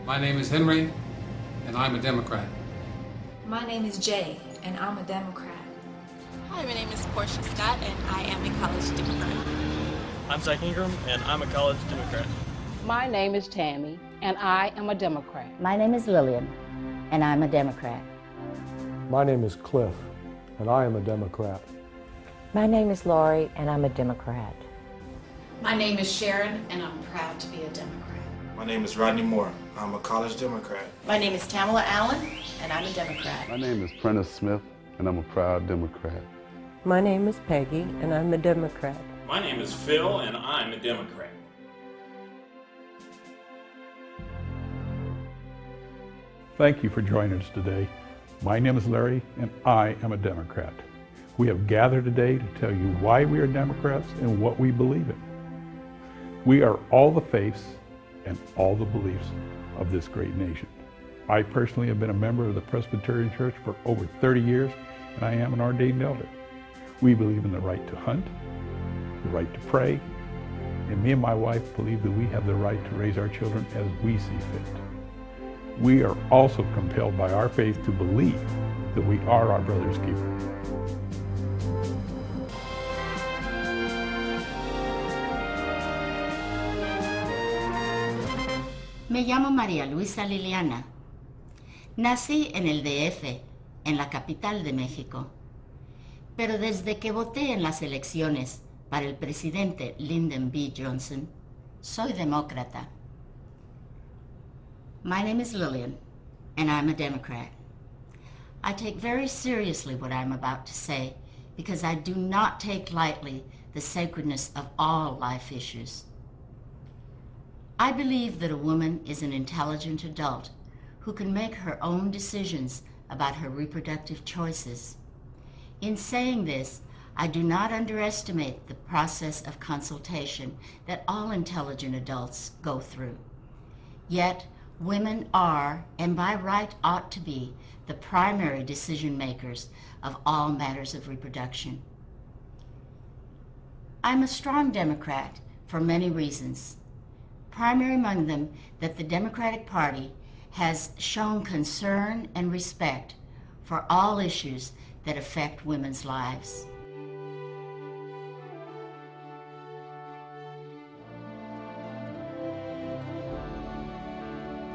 My name is Henry, and I'm a Democrat. My name is Jay, and I'm a Democrat. Hi, my name is Portia Scott, and I am a college Democrat. I'm Zach Ingram, and I'm a college Democrat. My name is Tammy, and I am a Democrat. My name is Lillian, and I'm a Democrat. My name is Cliff, and I am a Democrat. My name is Lori, and I'm a Democrat. My name is Sharon, and I'm proud to be a Democrat. My name is Rodney Moore. I'm a college Democrat. My name is Tamala Allen, and I'm a Democrat. My name is Prentice Smith, and I'm a proud Democrat. My name is Peggy, and I'm a Democrat. My name is Phil, and I'm a Democrat. Thank you for joining us today. My name is Larry, and I am a Democrat. We have gathered today to tell you why we are Democrats and what we believe in. We are all the faiths and all the beliefs of this great nation. I personally have been a member of the Presbyterian Church for over 30 years, and I am an ordained elder. We believe in the right to hunt, the right to pray, and me and my wife believe that we have the right to raise our children as we see fit. We are also compelled by our faith to believe that we are our brother's keeper. Me llamo María Luisa Liliana. Nací en el DF, en la capital de México. Pero desde que voté en las elecciones para el presidente Lyndon B. Johnson, soy demócrata. My name is Lillian, and I'm a Democrat. I take very seriously what I'm about to say because I do not take lightly the sacredness of all life issues. I believe that a woman is an intelligent adult who can make her own decisions about her reproductive choices. In saying this, I do not underestimate the process of consultation that all intelligent adults go through. Yet, women are, and by right ought to be, the primary decision makers of all matters of reproduction. I'm a strong Democrat for many reasons. Primary among them that the Democratic Party has shown concern and respect for all issues that affect women's lives.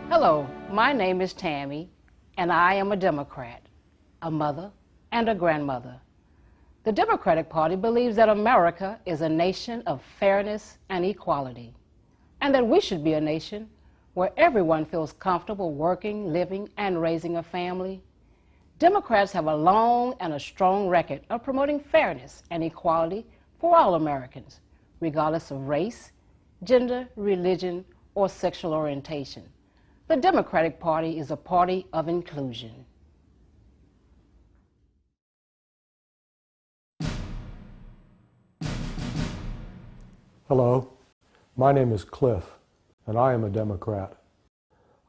Hello, my name is Tammy, and I am a Democrat, a mother, and a grandmother. The Democratic Party believes that America is a nation of fairness and equality, and that we should be a nation where everyone feels comfortable working, living, and raising a family. Democrats have a long and a strong record of promoting fairness and equality for all Americans, regardless of race, gender, religion, or sexual orientation. The Democratic Party is a party of inclusion. Hello, my name is Cliff, and I am a Democrat.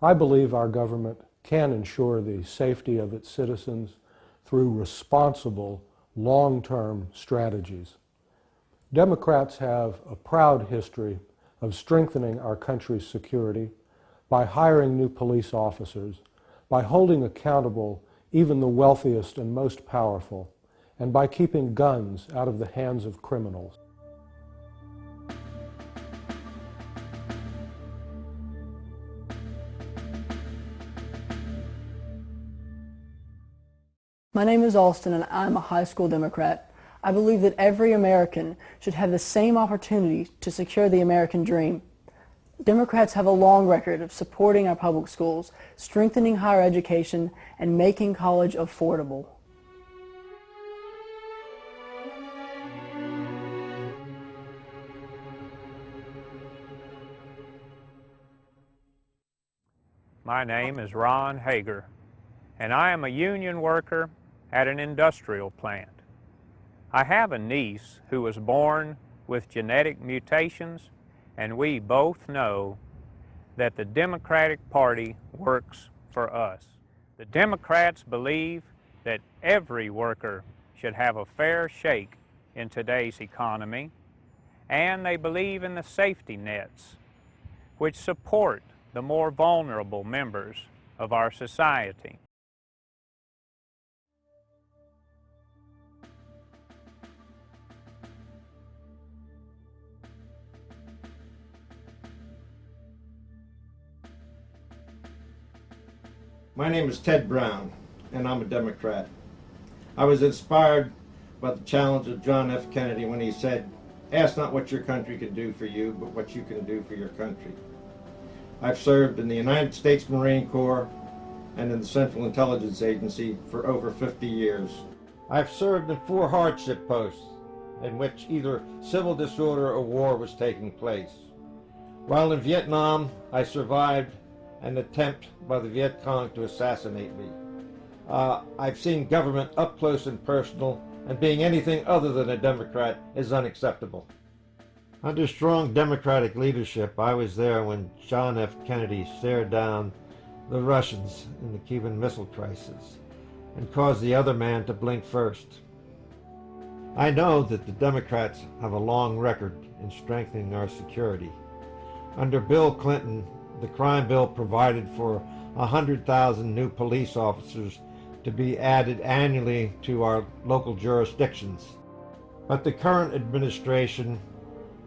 I believe our government can ensure the safety of its citizens through responsible, long-term strategies. Democrats have a proud history of strengthening our country's security by hiring new police officers, by holding accountable even the wealthiest and most powerful, and by keeping guns out of the hands of criminals. My name is Alston, and I'm a high school Democrat. I believe that every American should have the same opportunity to secure the American dream. Democrats have a long record of supporting our public schools, strengthening higher education, and making college affordable. My name is Ron Hager, and I am a union worker at an industrial plant. I have a niece who was born with genetic mutations, and we both know that the Democratic Party works for us. The Democrats believe that every worker should have a fair shake in today's economy, and they believe in the safety nets which support the more vulnerable members of our society. My name is Ted Brown, and I'm a Democrat. I was inspired by the challenge of John F. Kennedy when he said, "Ask not what your country can do for you, but what you can do for your country." I've served in the United States Marine Corps and in the Central Intelligence Agency for over 50 years. I've served in 4 hardship posts in which either civil disorder or war was taking place. While in Vietnam, I survived an attempt by the Viet Cong to assassinate me. I've seen government up close and personal, and being anything other than a Democrat is unacceptable. Under strong Democratic leadership, I was there when John F. Kennedy stared down the Russians in the Cuban Missile Crisis and caused the other man to blink first. I know that the Democrats have a long record in strengthening our security. Under Bill Clinton, the crime bill provided for 100,000 new police officers to be added annually to our local jurisdictions. But the current administration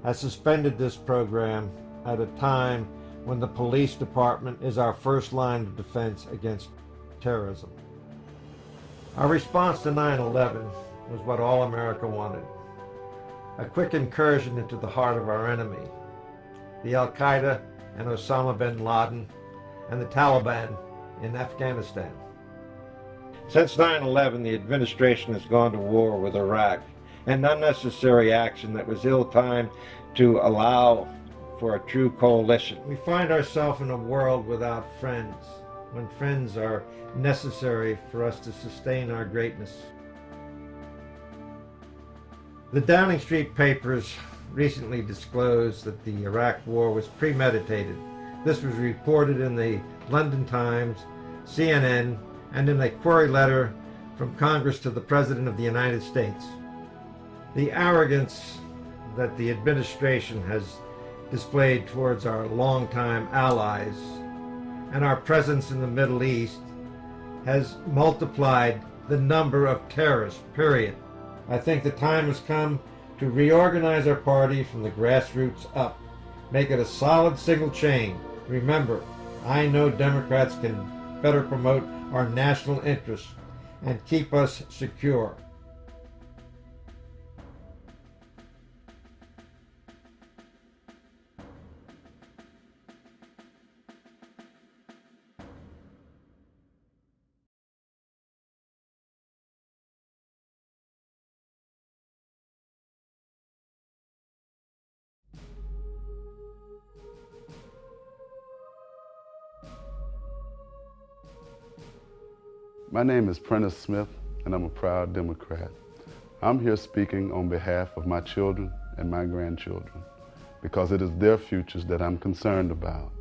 has suspended this program at a time when the police department is our first line of defense against terrorism. Our response to 9/11 was what all America wanted. A quick incursion into the heart of our enemy, the Al-Qaeda and Osama bin Laden and the Taliban in Afghanistan. Since 9/11, the administration has gone to war with Iraq, an unnecessary action that was ill-timed to allow for a true coalition. We find ourselves in a world without friends, when friends are necessary for us to sustain our greatness. The Downing Street papers recently disclosed that the Iraq war was premeditated. This was reported in the London Times, CNN, and in a query letter from Congress to the President of the United States. The arrogance that the administration has displayed towards our longtime allies and our presence in the Middle East has multiplied the number of terrorists, period. I think the time has come to reorganize our party from the grassroots up. Make it a solid single chain. Remember, I know Democrats can better promote our national interests and keep us secure. My name is Prentice Smith, and I'm a proud Democrat. I'm here speaking on behalf of my children and my grandchildren, because it is their futures that I'm concerned about.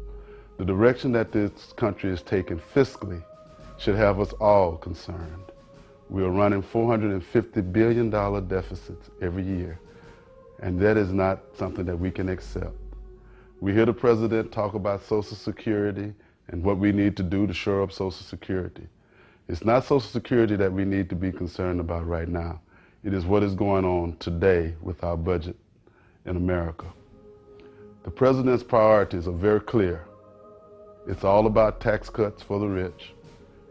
The direction that this country is taking fiscally should have us all concerned. We are running $450 billion deficits every year, and that is not something that we can accept. We hear the president talk about Social Security and what we need to do to shore up Social Security. It's not Social Security that we need to be concerned about right now. It is what is going on today with our budget in America. The president's priorities are very clear. It's all about tax cuts for the rich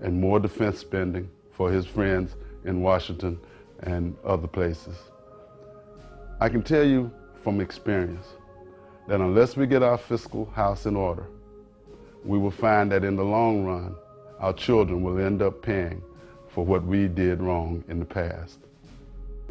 and more defense spending for his friends in Washington and other places. I can tell you from experience that unless we get our fiscal house in order, we will find that in the long run, our children will end up paying for what we did wrong in the past.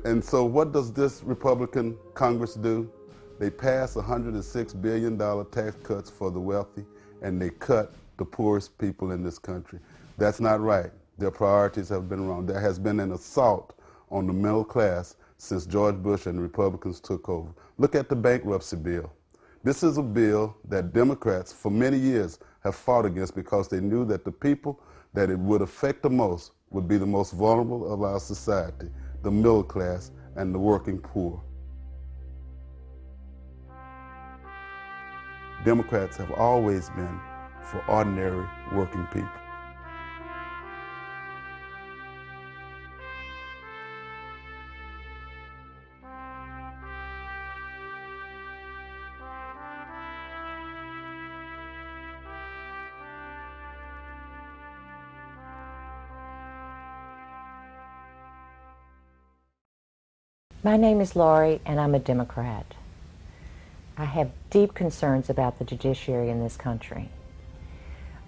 And so what does this Republican Congress do? They pass $106 billion tax cuts for the wealthy, and they cut the poorest people in this country. That's not right. Their priorities have been wrong. There has been an assault on the middle class since George Bush and the Republicans took over. Look at the bankruptcy bill. This is a bill that Democrats for many years have fought against because they knew that the people that it would affect the most would be the most vulnerable of our society, the middle class and the working poor. Democrats have always been for ordinary working people. My name is Laurie, and I'm a Democrat. I have deep concerns about the judiciary in this country.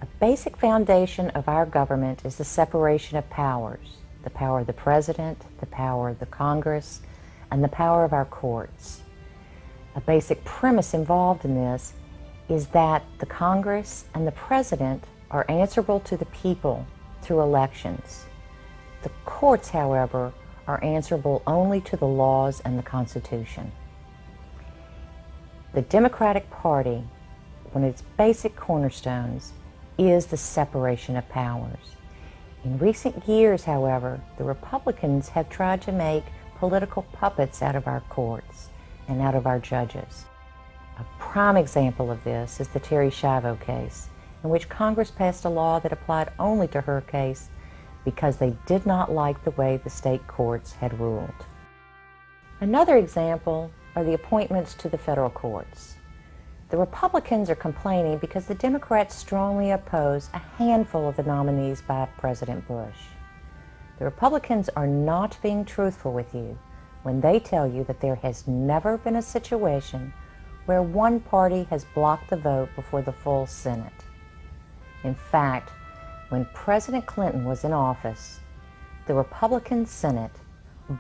A basic foundation of our government is the separation of powers, the power of the President, the power of the Congress, and the power of our courts. A basic premise involved in this is that the Congress and the President are answerable to the people through elections. The courts, however, are answerable only to the laws and the Constitution. The Democratic Party, one of its basic cornerstones, is the separation of powers. In recent years, however, the Republicans have tried to make political puppets out of our courts and out of our judges. A prime example of this is the Terri Schiavo case, in which Congress passed a law that applied only to her case because they did not like the way the state courts had ruled. Another example are the appointments to the federal courts. The Republicans are complaining because the Democrats strongly oppose a handful of the nominees by President Bush. The Republicans are not being truthful with you when they tell you that there has never been a situation where one party has blocked the vote before the full Senate. In fact, when President Clinton was in office, the Republican Senate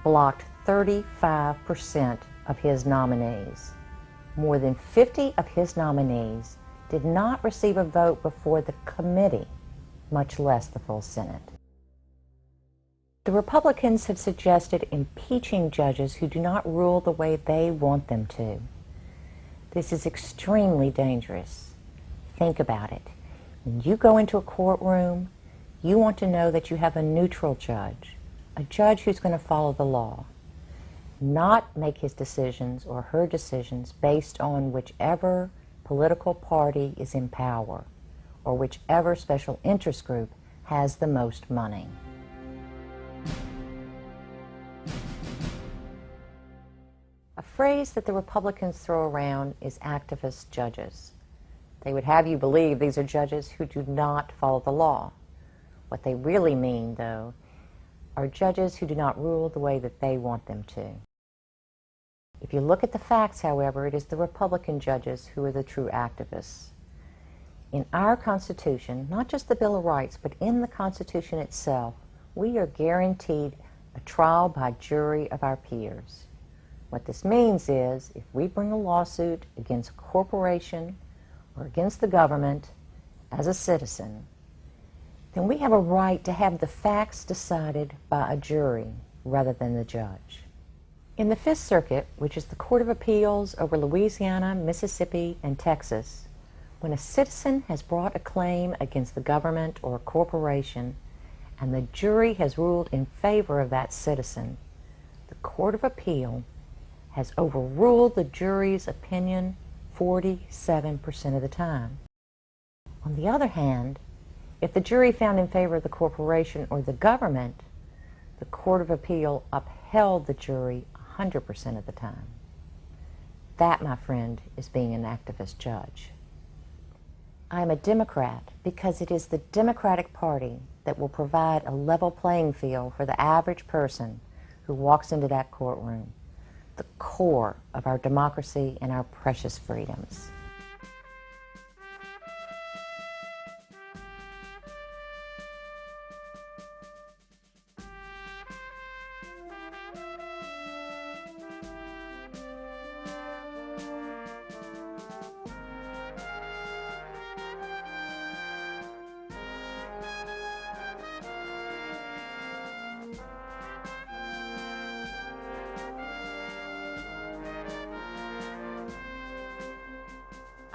blocked 35% of his nominees. More than 50 of his nominees did not receive a vote before the committee, much less the full Senate. The Republicans have suggested impeaching judges who do not rule the way they want them to. This is extremely dangerous. Think about it. When you go into a courtroom, you want to know that you have a neutral judge, a judge who's going to follow the law, not make his decisions or her decisions based on whichever political party is in power or whichever special interest group has the most money. A phrase that the Republicans throw around is activist judges. They would have you believe these are judges who do not follow the law. What they really mean, though, are judges who do not rule the way that they want them to. If you look at the facts, however, it is the Republican judges who are the true activists. In our Constitution, not just the Bill of Rights, but in the Constitution itself, we are guaranteed a trial by jury of our peers. What this means is, if we bring a lawsuit against a corporation or against the government as a citizen, then we have a right to have the facts decided by a jury rather than the judge. In the Fifth Circuit, which is the Court of Appeals over Louisiana, Mississippi, and Texas, when a citizen has brought a claim against the government or a corporation and the jury has ruled in favor of that citizen, the Court of Appeal has overruled the jury's opinion 47% of the time. On the other hand, if the jury found in favor of the corporation or the government, the Court of Appeal upheld the jury 100% of the time. That, my friend, is being an activist judge. I am a Democrat because it is the Democratic Party that will provide a level playing field for the average person who walks into that courtroom, the core of our democracy and our precious freedoms.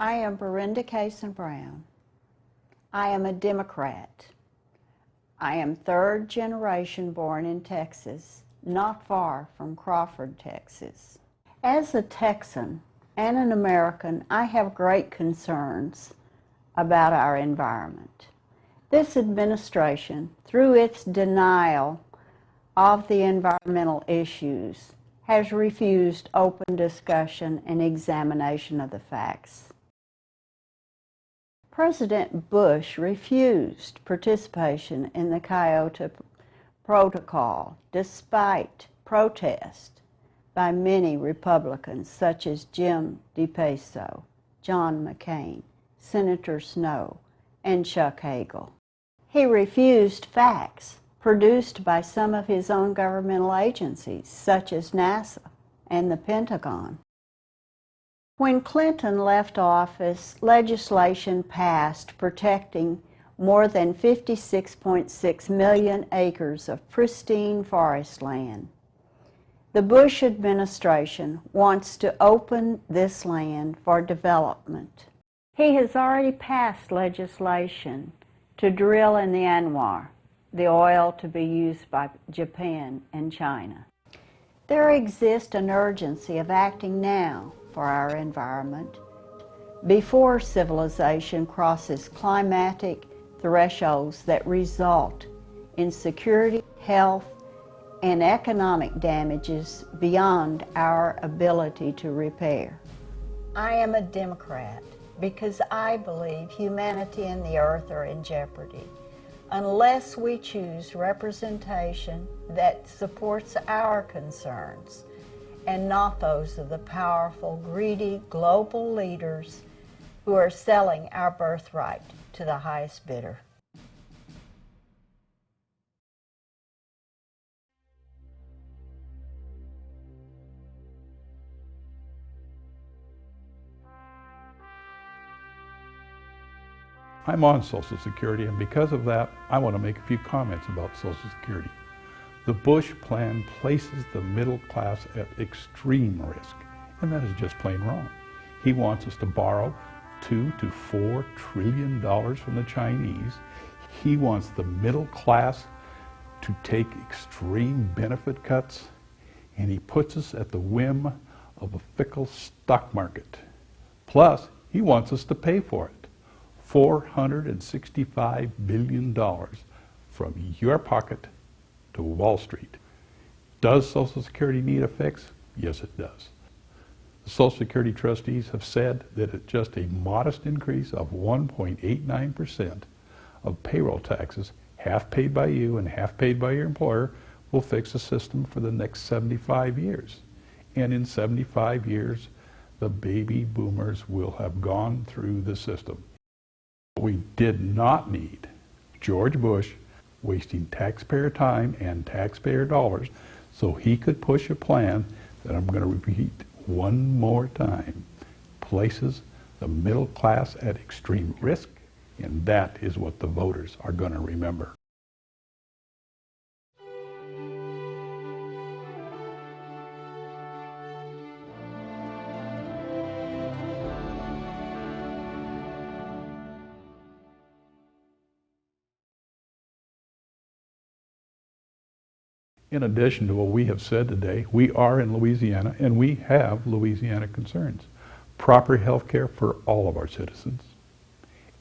I am Brenda Cason Brown. I am a Democrat. I am third generation born in Texas, not far from Crawford, Texas. As a Texan and an American, I have great concerns about our environment. This administration, through its denial of the environmental issues, has refused open discussion and examination of the facts. President Bush refused participation in the Kyoto Protocol despite protest by many Republicans such as Jim DePaso, John McCain, Senator Snowe, and Chuck Hagel. He refused facts produced by some of his own governmental agencies such as NASA and the Pentagon. When Clinton left office, legislation passed protecting more than 56.6 million acres of pristine forest land. The Bush administration wants to open this land for development. He has already passed legislation to drill in the Anwar, the oil to be used by Japan and China. There exists an urgency of acting now for our environment before civilization crosses climatic thresholds that result in security, health, and economic damages beyond our ability to repair. I am a Democrat because I believe humanity and the earth are in jeopardy unless we choose representation that supports our concerns and not those of the powerful, greedy global leaders who are selling our birthright to the highest bidder. I'm on Social Security, and because of that, I want to make a few comments about Social Security. The Bush plan places the middle class at extreme risk, and that is just plain wrong. He wants us to borrow $2 to $4 trillion from the Chinese. He wants the middle class to take extreme benefit cuts, and he puts us at the whim of a fickle stock market. Plus, he wants us to pay for it. $465 billion from your pocket to Wall Street. Does Social Security need a fix? Yes, it does. The Social Security trustees have said that at just a modest increase of 1.89% of payroll taxes, half paid by you and half paid by your employer, will fix the system for the next 75 years. And in 75 years, the baby boomers will have gone through the system. We did not need George Bush wasting taxpayer time and taxpayer dollars so he could push a plan that I'm going to repeat one more time, places the middle class at extreme risk, and that is what the voters are going to remember. In addition to what we have said today, we are in Louisiana and we have Louisiana concerns. Proper health care for all of our citizens,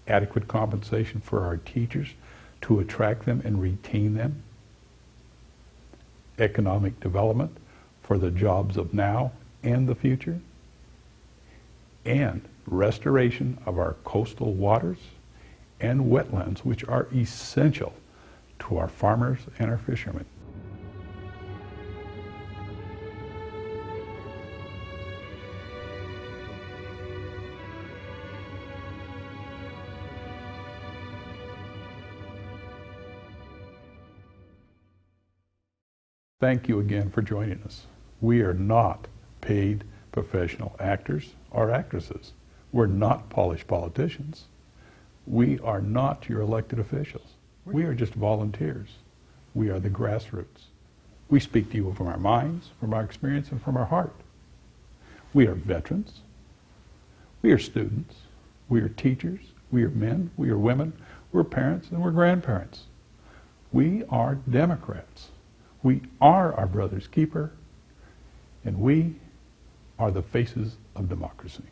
adequate compensation for our teachers to attract them and retain them, economic development for the jobs of now and the future, and restoration of our coastal waters and wetlands, which are essential to our farmers and our fishermen. Thank you again for joining us. We are not paid professional actors or actresses. We're not polished politicians. We are not your elected officials. We are just volunteers. We are the grassroots. We speak to you from our minds, from our experience, and from our heart. We are veterans. We are students. We are teachers. We are men. We are women. We're parents and we're grandparents. We are Democrats. We are our brother's keeper, and we are the faces of democracy.